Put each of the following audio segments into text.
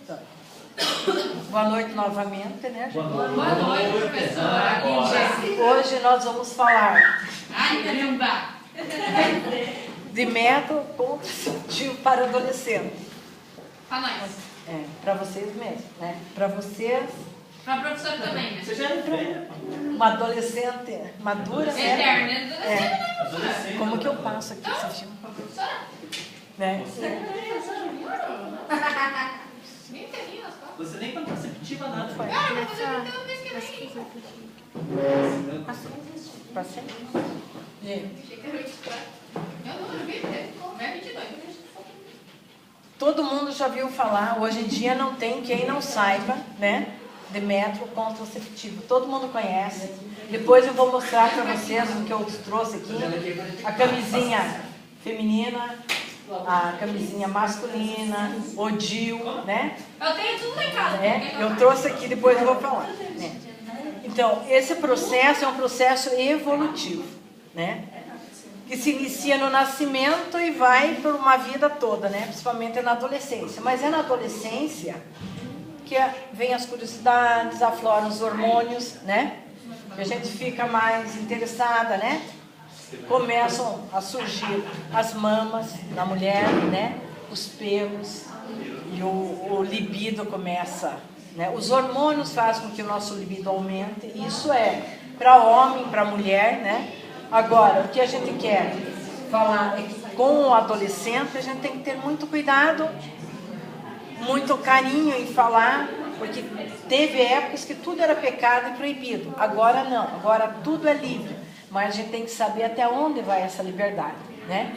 Então, boa noite novamente, né? Boa noite, professora. Hoje nós vamos falar Ai, caramba! de método contraceptivo para adolescentes. Pra nós. Para vocês mesmo, né? Para vocês, Pra professora também, né? Você já é velha? uma adolescente madura, né? Eterno, né? Adolescente. Como que eu passo aqui esse filme? Professora? Né? Nem entendi as coisas. Você nem contraceptiva nada. Foi. Cara, eu vou fazer até uma vez que eu nem. Passei? Gente, Achei que era 24. Eu não vi, né? Como é 22? todo mundo já viu falar, hoje em dia não tem quem não saiba, né? De método contraceptivo. Todo mundo conhece. Depois eu vou mostrar para vocês o que eu trouxe aqui. A camisinha feminina, a camisinha masculina, o DIU, né? Eu tenho tudo lá em casa. Eu trouxe aqui, depois eu vou falar. Né? Então, esse processo é um processo evolutivo, né? Que se inicia no nascimento e vai por uma vida toda, né? Principalmente na adolescência. Mas é na adolescência que vem as curiosidades, afloram os hormônios, né? E a gente fica mais interessada, né? Começam a surgir as mamas na mulher, né? Os pelos e o libido começa, né? Os hormônios fazem com que o nosso libido aumente. Isso é para homem, para mulher, né? Agora, o que a gente quer falar é que com o adolescente a gente tem que ter muito cuidado, muito carinho em falar, porque teve épocas que tudo era pecado e proibido. Agora não, agora tudo é livre. Mas a gente tem que saber até onde vai essa liberdade, né?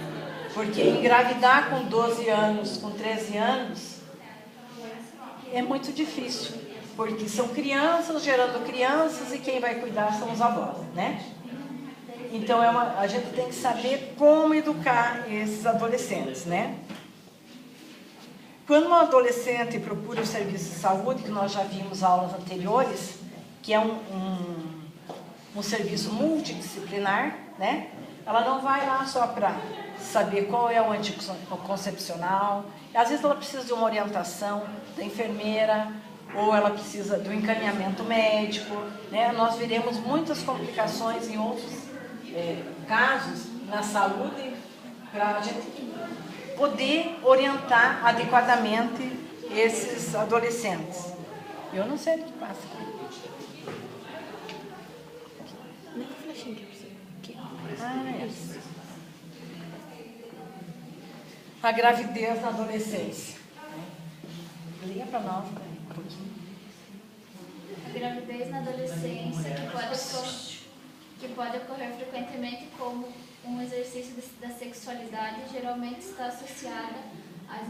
Porque engravidar com 12 anos, com 13 anos, é muito difícil. Porque são crianças gerando crianças e quem vai cuidar são os avós, né? Então a gente tem que saber como educar esses adolescentes, né? Quando um adolescente procura o serviço de saúde, que nós já vimos aulas anteriores, que é um serviço multidisciplinar, né? Ela não vai lá só para saber qual é o anticoncepcional. Às vezes ela precisa de uma orientação da enfermeira, ou ela precisa do encaminhamento médico, né? Nós veremos muitas complicações em outros casos na saúde para a gente poder orientar adequadamente esses adolescentes. Eu não sei o que passa aqui. A gravidez na adolescência. Liga para nós um pouquinho. A gravidez na adolescência, que pode ocorrer frequentemente como um exercício da sexualidade, geralmente está associada às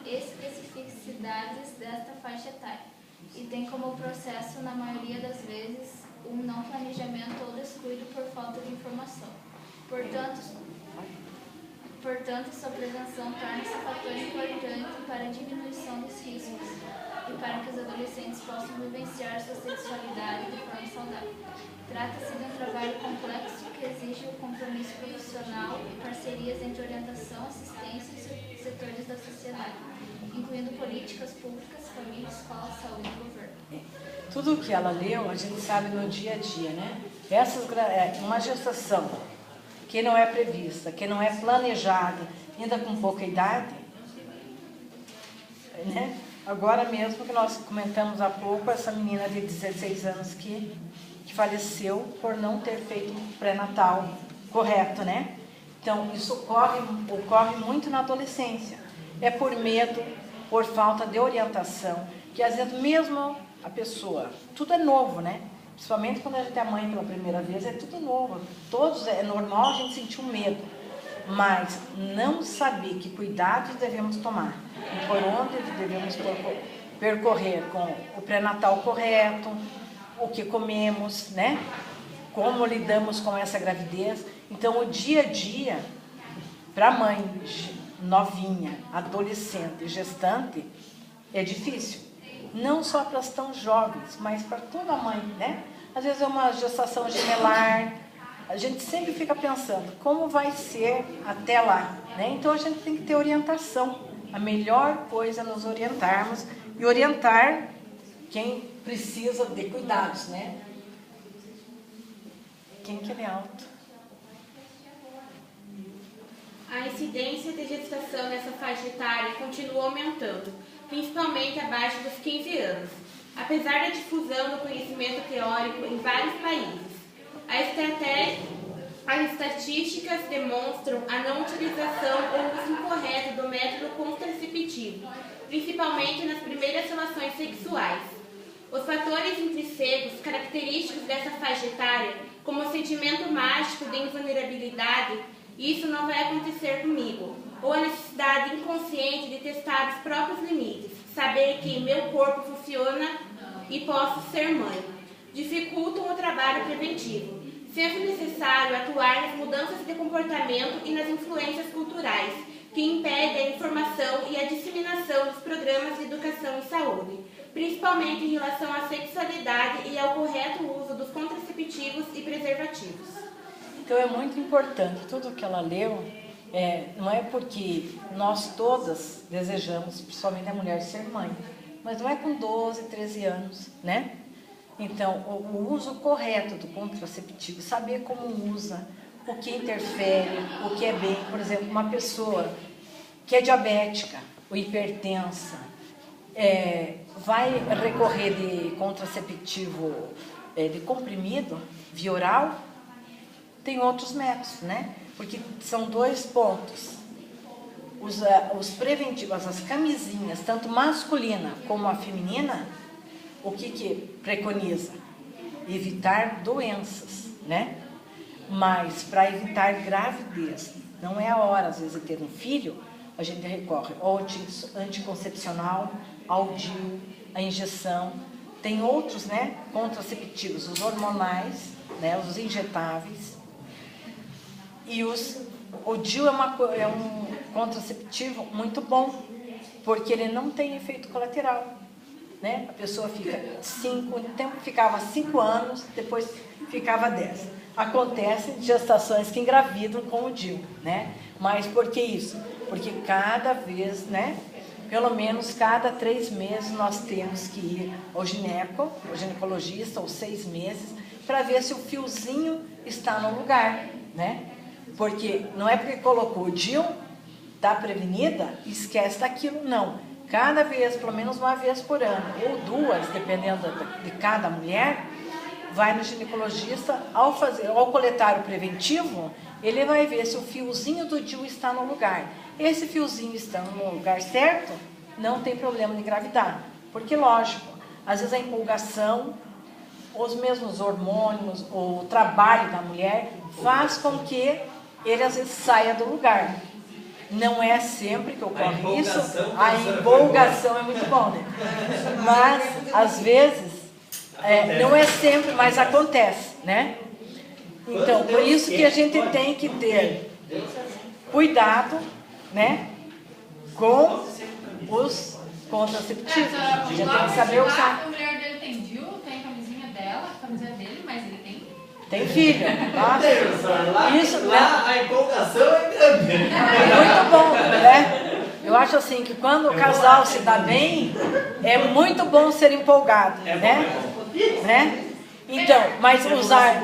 especificidades desta faixa etária e tem como processo, na maioria das vezes, um não planejamento ou descuido por falta de informação. Portanto, sua prevenção torna-se fator importante para a diminuição dos riscos e para que os adolescentes possam vivenciar sua sexualidade de forma saudável. Trata-se de um trabalho complexo que exige o compromisso profissional e parcerias entre orientação, assistência e setores da sociedade, incluindo políticas públicas, família, escola, saúde e governo. Tudo o que ela leu, a gente sabe no dia a dia, né? Uma gestação que não é prevista, que não é planejada, ainda com pouca idade, né? Agora mesmo que nós comentamos há pouco, essa menina de 16 anos que faleceu por não ter feito um pré-natal correto, né? Então, isso ocorre muito na adolescência. É por medo, por falta de orientação, que às vezes mesmo a pessoa, tudo é novo, né? Principalmente quando a gente é mãe pela primeira vez, é tudo novo. É normal a gente sentir um medo, mas não saber que cuidados devemos tomar e por onde devemos percorrer com o pré-natal correto, o que comemos, né? Como lidamos com essa gravidez. Então, o dia a dia, para a mãe novinha, adolescente, gestante, é difícil. Não só para as tão jovens, mas para toda mãe, né? Às vezes é uma gestação gemelar. A gente sempre fica pensando como vai ser até lá, né? Então, a gente tem que ter orientação a melhor coisa é nos orientarmos e orientar quem precisa de cuidados, né? Quem que ele é alto? A incidência de gestação nessa faixa etária continua aumentando, principalmente abaixo dos 15 anos. Apesar da difusão do conhecimento teórico em vários países, as estatísticas demonstram a não utilização ou uso incorreto do método contraceptivo, principalmente nas primeiras relações sexuais. Os fatores intrínsecos característicos dessa faixa etária, como o sentimento mágico de invulnerabilidade, isso não vai acontecer comigo, ou a necessidade inconsciente de testar os próprios limites, saber que meu corpo funciona e posso ser mãe, dificultam o trabalho preventivo, sendo necessário atuar nas mudanças de comportamento e nas influências culturais, que impedem a informação e a disseminação dos programas de educação e saúde, principalmente em relação à sexualidade e ao correto uso dos contraceptivos e preservativos. Então é muito importante, tudo que ela leu, não é porque nós todas desejamos, principalmente a mulher, ser mãe, mas não é com 12, 13 anos, né? Então, o uso correto do contraceptivo, saber como usa, o que interfere, o que é bem. Por exemplo, uma pessoa que é diabética ou hipertensa, vai recorrer de contraceptivo de comprimido, via oral, tem outros métodos, né? Porque são 2 pontos. Os preventivos, as camisinhas, tanto masculina como a feminina, o que preconiza? Evitar doenças, né? Mas para evitar gravidez, não é a hora, às vezes, de ter um filho, a gente recorre ao anticoncepcional, ao DIU, a injeção. Tem outros, né, contraceptivos, os hormonais, né, os injetáveis. E o DIU é um contraceptivo muito bom, porque ele não tem efeito colateral. Né? A pessoa fica ficava 5 anos, depois ficava 10. Acontece gestações que engravidam com o DIU, né? Mas por que isso? Porque cada vez, né? Pelo menos cada 3 meses nós temos que ir ao ginecologista, ou 6 meses, para ver se o fiozinho está no lugar, né? Porque não é porque colocou o DIU, está prevenida, esquece daquilo, não. Cada vez, pelo menos uma vez por ano, ou 2, dependendo de cada mulher, vai no ginecologista, ao coletar o preventivo, ele vai ver se o fiozinho do DIU está no lugar. Esse fiozinho estando no lugar certo, não tem problema de engravidar. Porque, lógico, às vezes a empolgação, os mesmos hormônios, o trabalho da mulher, faz com que ele, às vezes, saia do lugar. Não é sempre que ocorre isso, a empolgação é muito bom, né? Mas, às vezes, não é sempre, mas acontece, né? Então, por isso que a gente tem que ter cuidado, né, com os contraceptivos. A gente tem que saber usar. A mulher dele tem DIU, tem a camisinha dela, a camisinha dele, mas ele tem filho. Isso, né? A empolgação é grande. Muito bom, né? Eu acho assim que quando o casal se dá bem, é muito bom ser empolgado, né? Então, mas usar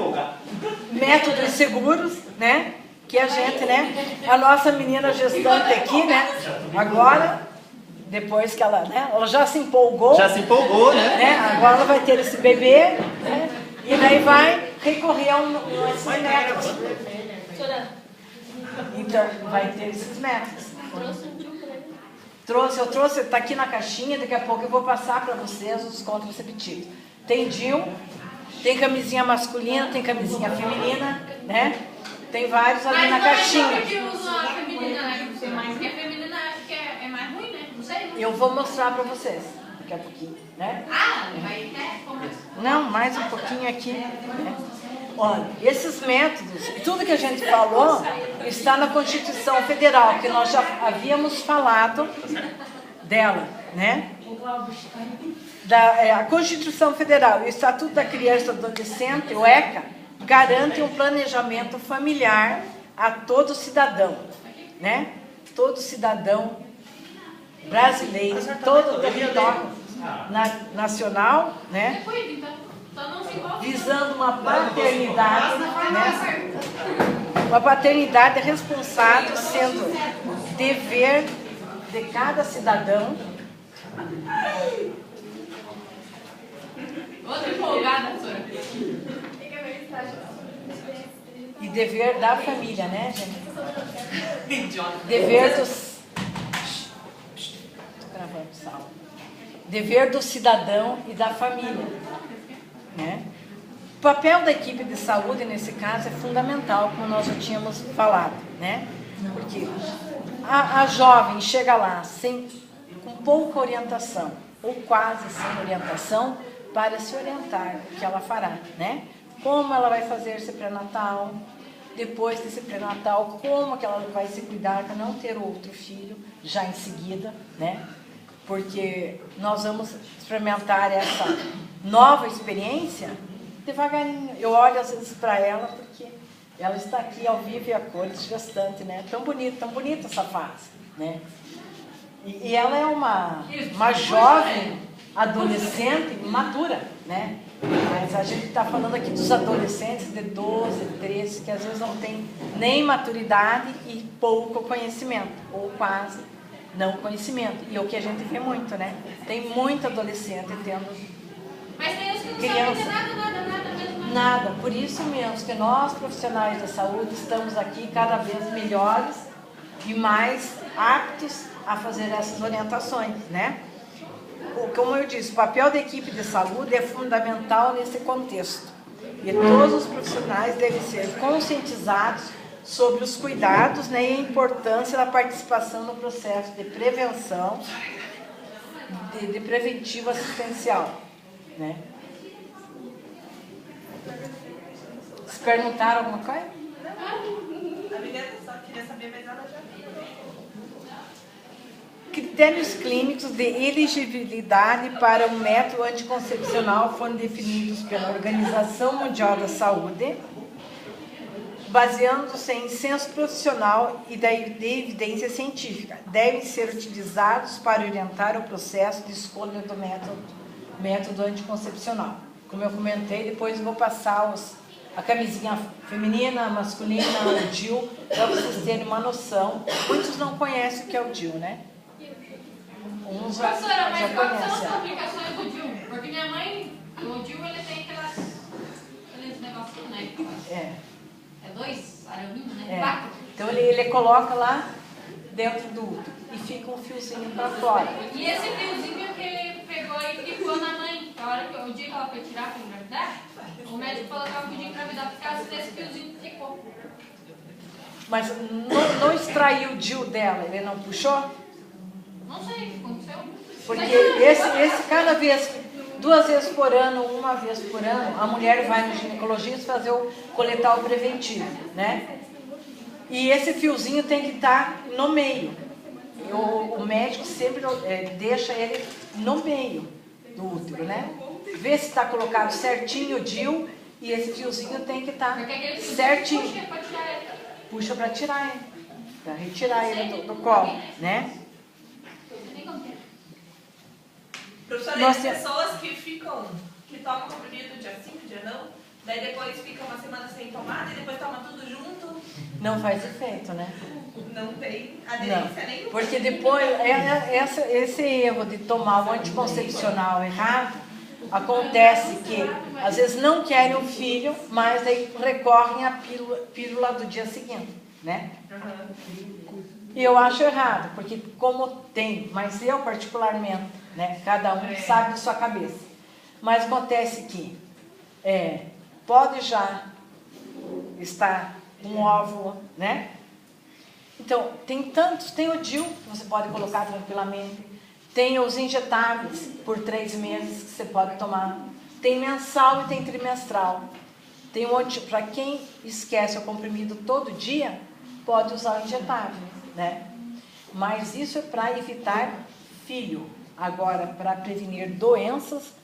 métodos seguros, né? Que a gente, né? A nossa menina gestante aqui, né? Agora, depois que ela, né? Ela já se empolgou. Né? Agora ela vai ter esse bebê, né? E daí vai recorrer a esses métodos. Então, vai ter esses métodos. Eu trouxe, está aqui na caixinha, daqui a pouco eu vou passar para vocês os contraceptivos. Tem DIU, tem camisinha masculina, tem camisinha feminina, né? Tem vários ali na caixinha. Mas não é que usa a feminina, né? Porque a feminina acho que é mais ruim, né? Não sei. Eu vou mostrar para vocês daqui a pouquinho, né? Vai, né? Não, mais um pouquinho aqui, né? Olha, esses métodos, e tudo que a gente falou, está na Constituição Federal, que nós já havíamos falado dela, né? A Constituição Federal e o Estatuto da Criança e do Adolescente, o ECA, garante um planejamento familiar a todo cidadão, né? Todo cidadão brasileiro, em todo o território nacional, né? Visando uma paternidade, né? Uma paternidade responsável, sendo dever de cada cidadão. Outra empolgada, professora. E dever da família, né, gente? Dever dos... Estou gravando, Sal. Dever do cidadão e da família, né? O papel da equipe de saúde, nesse caso, é fundamental, como nós já tínhamos falado, né? Porque a jovem chega lá com pouca orientação, ou quase sem orientação, para se orientar o que ela fará, né? Como ela vai fazer esse pré-natal, depois desse pré-natal, como que ela vai se cuidar para não ter outro filho já em seguida, né? Porque nós vamos experimentar essa nova experiência devagarinho. Eu olho às vezes para ela, porque ela está aqui ao vivo e a cores, gestante, né? Tão bonita essa fase, né? E ela é uma jovem adolescente madura, né? Mas a gente está falando aqui dos adolescentes de 12, 13, que às vezes não tem nem maturidade e pouco conhecimento, ou quase não conhecimento. E é o que a gente vê muito, né? Tem muito adolescente tendo... Mas tem os que não sabem nada mesmo. Nada. Por isso mesmo que nós, profissionais da saúde, estamos aqui cada vez melhores e mais aptos a fazer essas orientações, né? Como eu disse, o papel da equipe de saúde é fundamental nesse contexto. E todos os profissionais devem ser conscientizados sobre os cuidados, né, e a importância da participação no processo de prevenção, de preventivo assistencial, né? Vocês perguntaram alguma coisa? A menina só queria saber, mas ela já viu. Critérios clínicos de elegibilidade para o método anticoncepcional foram definidos pela Organização Mundial da Saúde, baseando-se em senso profissional e de evidência científica. Devem ser utilizados para orientar o processo de escolha do método anticoncepcional. Como eu comentei, depois vou passar a camisinha feminina, masculina, o DIU, para vocês terem uma noção. Muitos não conhecem o que é o DIU, né? Uns já Professora, mas quais são as conhecem. complicações do DIU? Porque minha mãe, o DIU, ele tem aqueles negocinhos, né? É 2 araminhos, né? 4. Então ele coloca lá dentro do útero e fica um fiozinho para fora. E esse fiozinho que ele pegou e ficou na mãe, a hora que o dia que ela foi tirar para engravidar, o médico falou que ela podia engravidar por causa desse fiozinho que ficou. Mas não extraiu o DIU dela, ele não puxou? Não sei o que aconteceu. Porque esse cada vez, 2 vezes por ano, 1 vez por ano, a mulher vai no ginecologista fazer coletar o preventivo, né? E esse fiozinho tem que estar no meio. E o médico sempre deixa ele no meio do útero, né? Vê se está colocado certinho o DIU e esse fiozinho tem que estar certinho. Puxa para tirar ele, para retirar ele do colo, né? Professora, Nossa. tem pessoas que tomam comprimido dia sim, dia não, daí depois fica uma semana sem tomar, e depois toma tudo junto, Não faz efeito, né? não tem aderência nenhuma. Porque depois, esse erro de tomar o anticoncepcional errado, acontece que às vezes não querem o filho, mas aí recorrem à pílula do dia seguinte, né? E eu acho errado, porque como tem, mas eu particularmente, né, cada um sabe de sua cabeça. Mas acontece que pode já estar um óvulo, né? Então, tem o DIU, que você pode colocar tranquilamente. Tem os injetáveis por 3 meses que você pode tomar. Tem mensal e tem trimestral. Tem para quem esquece o comprimido todo dia, pode usar o injetável, né? Mas isso é para evitar filho. Agora, para prevenir doenças,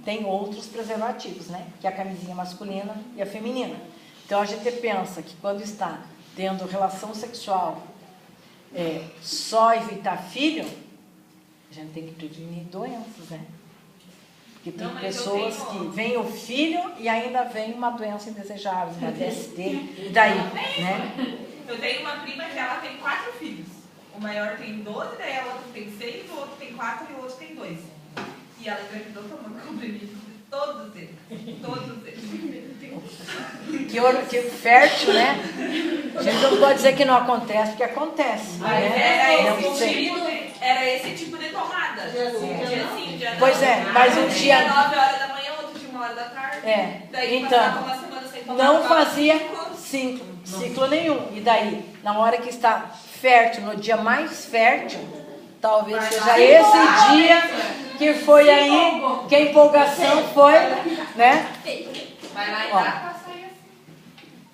tem outros preservativos, né? Que é a camisinha masculina e a feminina. Então, a gente pensa que quando está tendo relação sexual, só evitar filho, A gente tem que prevenir doenças, né? Porque tem Não, mas eu pessoas tenho- que vem o filho e ainda vem uma doença indesejável, uma DST, e daí, né? Eu tenho uma prima que ela tem 4 filhos. O maior tem 12, daí a outra tem 6, o outro tem 4 e o outro tem 2. E ela engravidou tomando comprimido de todos eles. Todos eles. Que fértil, né? A gente não pode dizer que não acontece, porque acontece. Mas Né? era Não sei. esse tipo de tomada. Dia sim, dia não. Pois é, mas um dia- 9 horas da manhã, outro dia 1 hora da tarde. É, Daí então, passava uma semana sem tomar. não tomava fazia 5. ciclo nenhum. E daí, na hora que está fértil, no dia mais fértil, talvez seja esse dia que foi aí, que a empolgação foi, né? Vai lá e Ó. dá pra sair assim.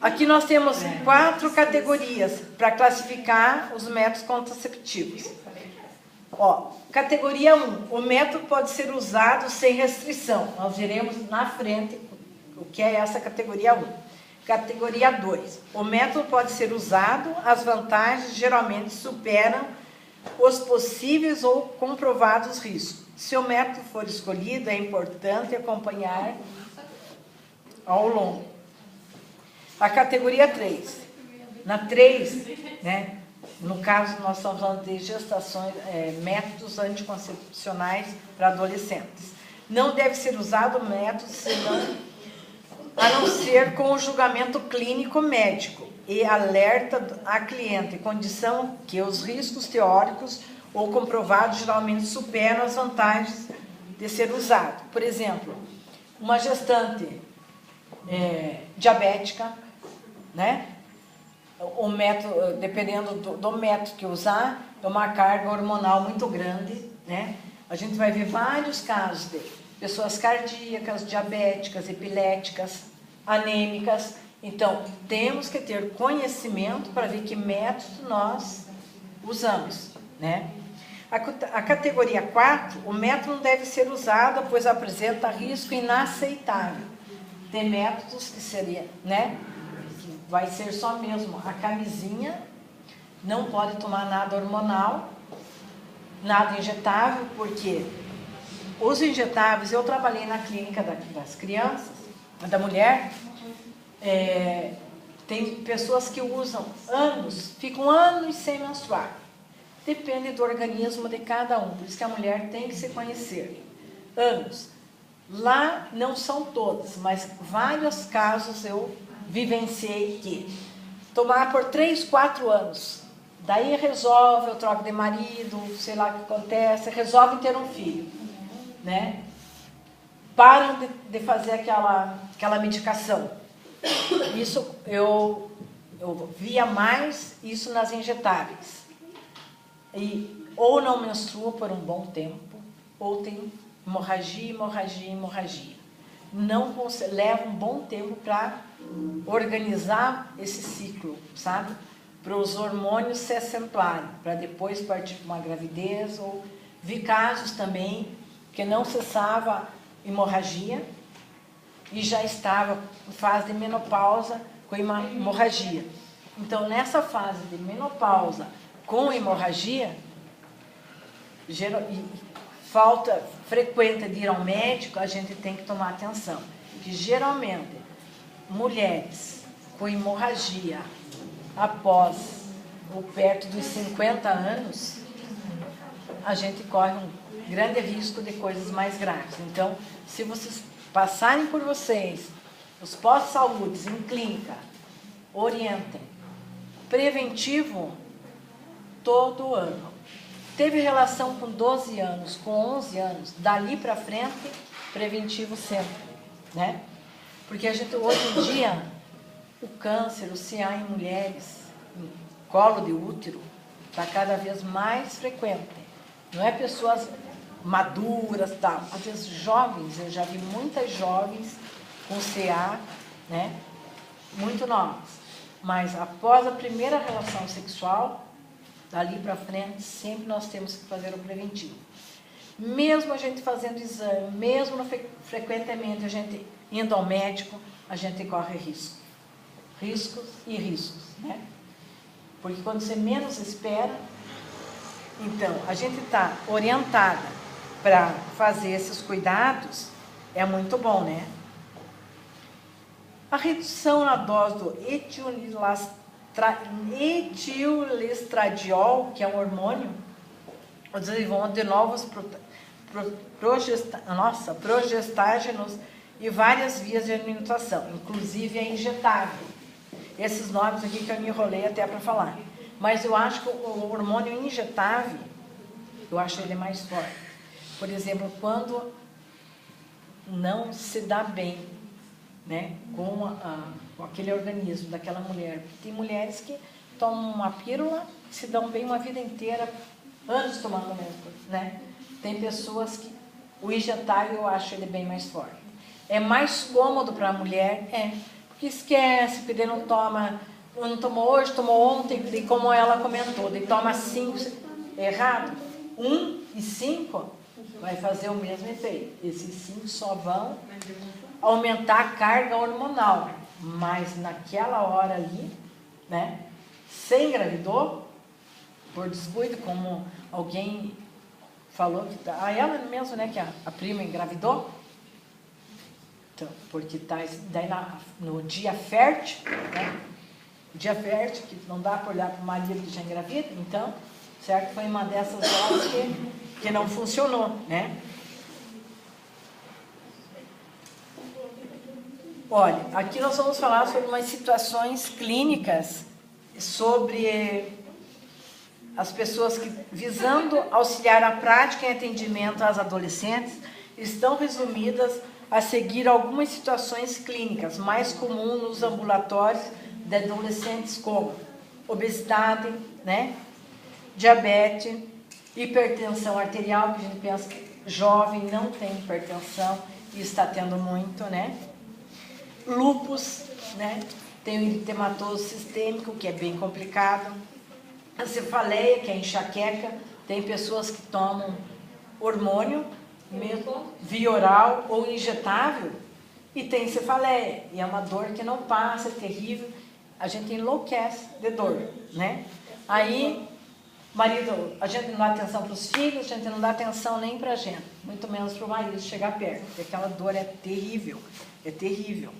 Aqui nós temos 4 categorias para classificar os métodos contraceptivos. Ó, categoria 1, o método pode ser usado sem restrição. Nós veremos na frente o que é essa categoria 1. Categoria 2, o método pode ser usado, as vantagens geralmente superam os possíveis ou comprovados riscos. Se o método for escolhido, é importante acompanhar ao longo. A categoria 3. Na 3, né, no caso nós estamos falando de gestações, métodos anticoncepcionais para adolescentes. Não deve ser usado o método a não ser com o julgamento clínico médico e alerta a cliente, condição que os riscos teóricos ou comprovados geralmente superam as vantagens de ser usado. Por exemplo, uma gestante diabética, né? O método, dependendo do método que usar, é uma carga hormonal muito grande, né? A gente vai ver vários casos de pessoas cardíacas, diabéticas, epiléticas, anêmicas. Então, temos que ter conhecimento para ver que método nós usamos, né? A categoria 4, o método não deve ser usado, pois apresenta risco inaceitável. Tem métodos que seria, né? Que vai ser só mesmo a camisinha, não pode tomar nada hormonal, nada injetável, porque os injetáveis, eu trabalhei na clínica das crianças, da mulher, tem pessoas que usam anos, ficam anos sem menstruar. Depende do organismo de cada um, por isso que a mulher tem que se conhecer. Anos. Lá não são todos, mas vários casos eu vivenciei que tomar por 3, 4 anos, daí resolve, eu troco de marido, sei lá o que acontece, resolve ter um filho, né? Param de fazer aquela medicação. Isso eu via mais isso nas injetáveis. Ou não menstrua por um bom tempo, ou tem hemorragia. Não leva um bom tempo para organizar esse ciclo, sabe? Para os hormônios se acentuarem, para depois partir para uma gravidez. Ou vi casos também que não cessava hemorragia e já estava em fase de menopausa com hemorragia. Então, nessa fase de menopausa com hemorragia, falta frequente de ir ao médico, a gente tem que tomar atenção. Que geralmente, mulheres com hemorragia após ou perto dos 50 anos, a gente corre um grande risco de coisas mais graves. Então, se vocês passarem por vocês, os pós-saúdes em clínica, orientem. Preventivo, todo ano. Teve relação com 12 anos, com 11 anos, dali para frente, preventivo sempre, né? Porque a gente, hoje em dia, o câncer, o CA em mulheres, em colo de útero, está cada vez mais frequente. Não é pessoas maduras, tal. Às vezes jovens, eu já vi muitas jovens com CA, né? Muito novas. Mas após a primeira relação sexual, dali para frente, sempre nós temos que fazer o preventivo. Mesmo a gente fazendo exame, mesmo frequentemente a gente indo ao médico, a gente corre risco. Riscos e riscos, né? Porque quando você menos espera, Então, a gente está orientada para fazer esses cuidados, é muito bom, né? A redução na dose do etiolestradiol, que é um hormônio, o desenvolvimento de novos progestágenos e várias vias de administração, inclusive a injetável. Esses nomes aqui que eu me enrolei até para falar. Mas eu acho que o hormônio injetável, eu acho ele mais forte. Por exemplo, quando não se dá bem, né, com aquele organismo daquela mulher. Tem mulheres que tomam uma pílula e se dão bem uma vida inteira, anos tomando a mesma coisa, né? Tem pessoas que o injetável, eu acho ele bem mais forte. É mais cômodo para a mulher, porque esquece, porque não toma, não tomou hoje, tomou ontem, e como ela comentou, ele toma 5, errado, 1 e 5 vai fazer o mesmo efeito. Esses 5 só vão aumentar a carga hormonal, mas naquela hora ali, né, se engravidou, por descuido, como alguém falou, que ela mesmo, né, que a prima engravidou, então, porque está daí no dia fértil, né, dia fértil, que não dá para olhar para o marido que já engravida, então, certo, foi uma dessas horas que não funcionou, né. Olha, aqui nós vamos falar sobre umas situações clínicas, sobre as pessoas que, visando auxiliar a prática e atendimento às adolescentes, estão resumidas a seguir algumas situações clínicas mais comuns nos ambulatórios de adolescentes, como obesidade, né, diabetes, hipertensão arterial, que a gente pensa que jovem não tem hipertensão e está tendo muito, né? Lúpus, né? Tem o eritematoso sistêmico, que é bem complicado. A cefaleia, que é enxaqueca. Tem pessoas que tomam hormônio, mesmo via oral ou injetável, e tem cefaleia. E é uma dor que não passa, é terrível. A gente enlouquece de dor, né? Aí, marido, a gente não dá atenção para os filhos, a gente não dá atenção nem para a gente, muito menos para o marido chegar perto, porque aquela dor é terrível, é terrível.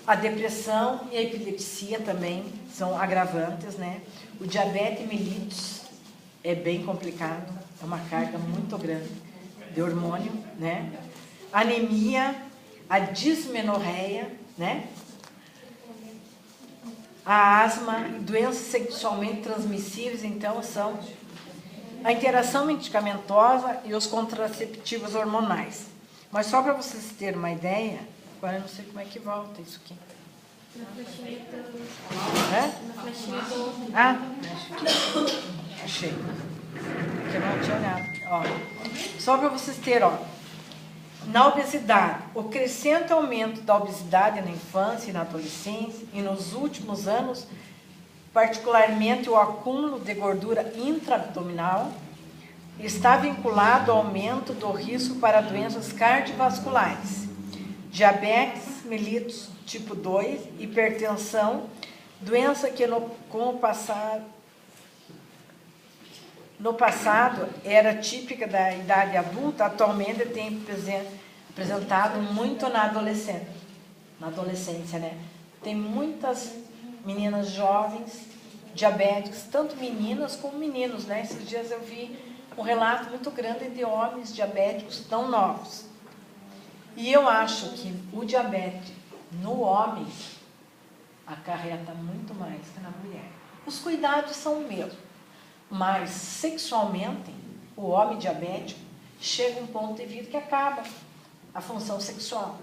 A depressão e a epilepsia também são agravantes, né? O diabetes mellitus é bem complicado, é uma carga muito grande de hormônio, né? Anemia, a dismenorreia, né? A asma e doenças sexualmente transmissíveis, então, são a interação medicamentosa e os contraceptivos hormonais. Mas só para vocês terem uma ideia, agora eu não sei como é que volta isso aqui. Na flechinha do... Na flechinha do... Achei. Porque eu não tinha olhado. Ó, só para vocês terem, ó. Na obesidade, o crescente aumento da obesidade na infância e na adolescência e nos últimos anos, particularmente o acúmulo de gordura intraabdominal, está vinculado ao aumento do risco para doenças cardiovasculares, diabetes mellitus tipo 2, hipertensão, doença que no passado era típica da idade adulta, atualmente tem apresentado muito na adolescência, né? Tem muitas meninas jovens diabéticas, tanto meninas como meninos, né? Esses dias eu vi um relato muito grande de homens diabéticos tão novos. E eu acho que o diabetes no homem acarreta muito mais que na mulher. Os cuidados são o mesmo. Mas, sexualmente, o homem diabético chega a um ponto de vida que acaba a função sexual.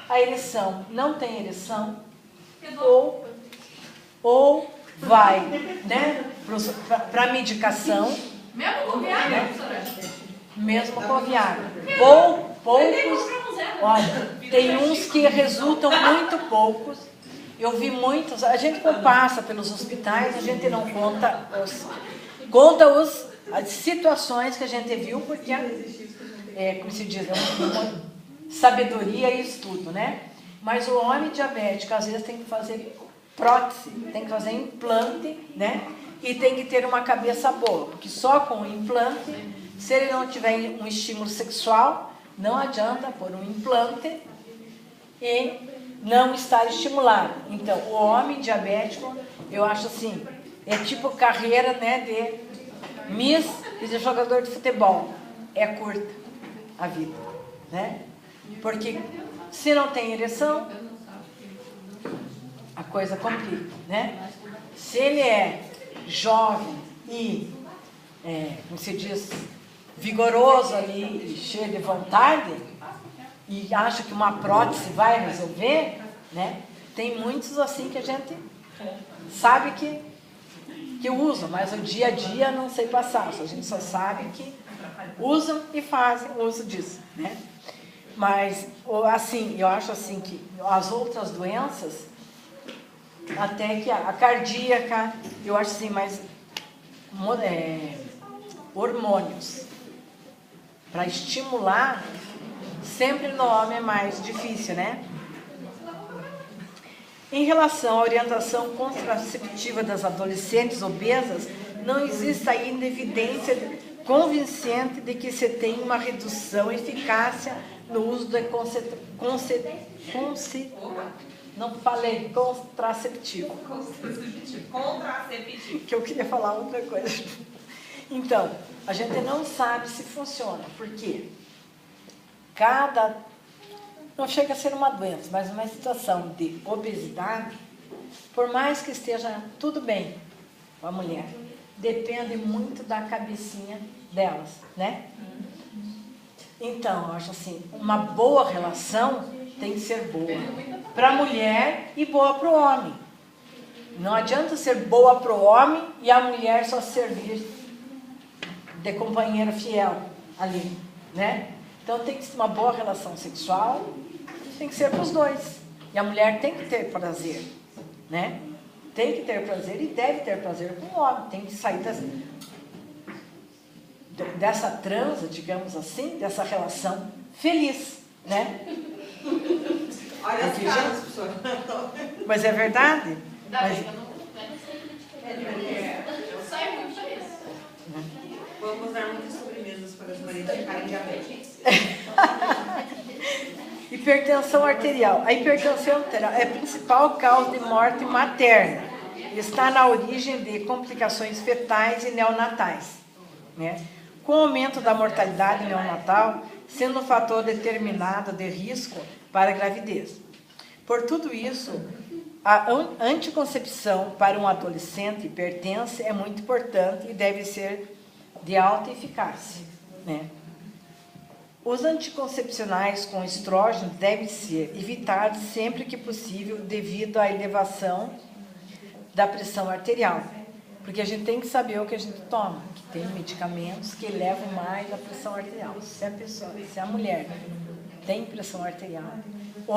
A ereção, não tem ereção, ou vai, né, para a medicação. Mesmo com Viagra, né? professora? Mesmo com Viagra. Poucos, olha, tem uns que resultam muito poucos. Eu vi muitos, a gente quando passa pelos hospitais, a gente não conta as situações que a gente viu, porque como se diz, é uma sabedoria e estudo, né? Mas o homem diabético, às vezes, tem que fazer prótese, tem que fazer implante, né? e tem que ter uma cabeça boa, porque só com o implante, se ele não tiver um estímulo sexual, não adianta pôr um implante e não estar estimulado. Então, o homem diabético, eu acho assim, é tipo carreira, né, de Miss e de jogador de futebol. É curta a vida, né? Porque se não tem ereção, a coisa complica, né? Se ele é jovem e, como se diz, vigoroso ali, cheio de vontade, e acha que uma prótese vai resolver, né? Tem muitos assim que a gente sabe que usam, mas o dia a dia não sei passar. A gente só sabe que usam e fazem uso disso, né? Mas, assim, eu acho assim que as outras doenças, até que a cardíaca, eu acho assim, mais hormônios para estimular, sempre no homem é mais difícil, né? Em relação à orientação contraceptiva das adolescentes obesas, não existe ainda evidência convincente de que se tem uma redução eficácia no uso de contraceptivo. Contraceptivo. Que eu queria falar outra coisa. Então, a gente não sabe se funciona, porque não chega a ser uma doença, mas uma situação de obesidade, por mais que esteja tudo bem com a mulher, depende muito da cabecinha delas, né? Então, eu acho assim, uma boa relação tem que ser boa para a mulher e boa para o homem. Não adianta ser boa para o homem e a mulher só servir de companheira fiel ali, né? Então tem que ser uma boa relação sexual, tem que ser para os dois. E a mulher tem que ter prazer, né? Tem que ter prazer e deve ter prazer com o homem. Tem que sair dessa transa, digamos assim, dessa relação feliz, né? Olha as caras, professor. Mas é verdade? Ainda bem Mas, que eu não eu saio muito disso. Vamos dar muitas sobremesas para os maridos ficarem diabéticos. hipertensão arterial. A hipertensão arterial é a principal causa de morte materna. Está na origem de complicações fetais e neonatais, né? Com o aumento da mortalidade neonatal, sendo um fator determinado de risco para a gravidez. Por tudo isso, a anticoncepção para um adolescente hipertenso é muito importante e deve ser de alta eficácia, né? Os anticoncepcionais com estrógeno devem ser evitados sempre que possível devido à elevação da pressão arterial. Porque a gente tem que saber o que a gente toma, que tem medicamentos que elevam mais a pressão arterial. Se a mulher tem pressão arterial, o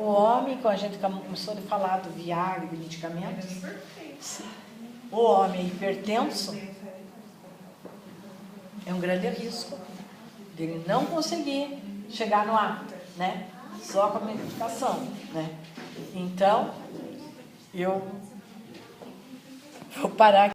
homem, quando a gente começou a falar do Viagra, de medicamentos, o homem hipertenso é um grande risco dele não conseguir chegar no ápice, né? Só com a medicação, né? Então, eu vou parar aqui.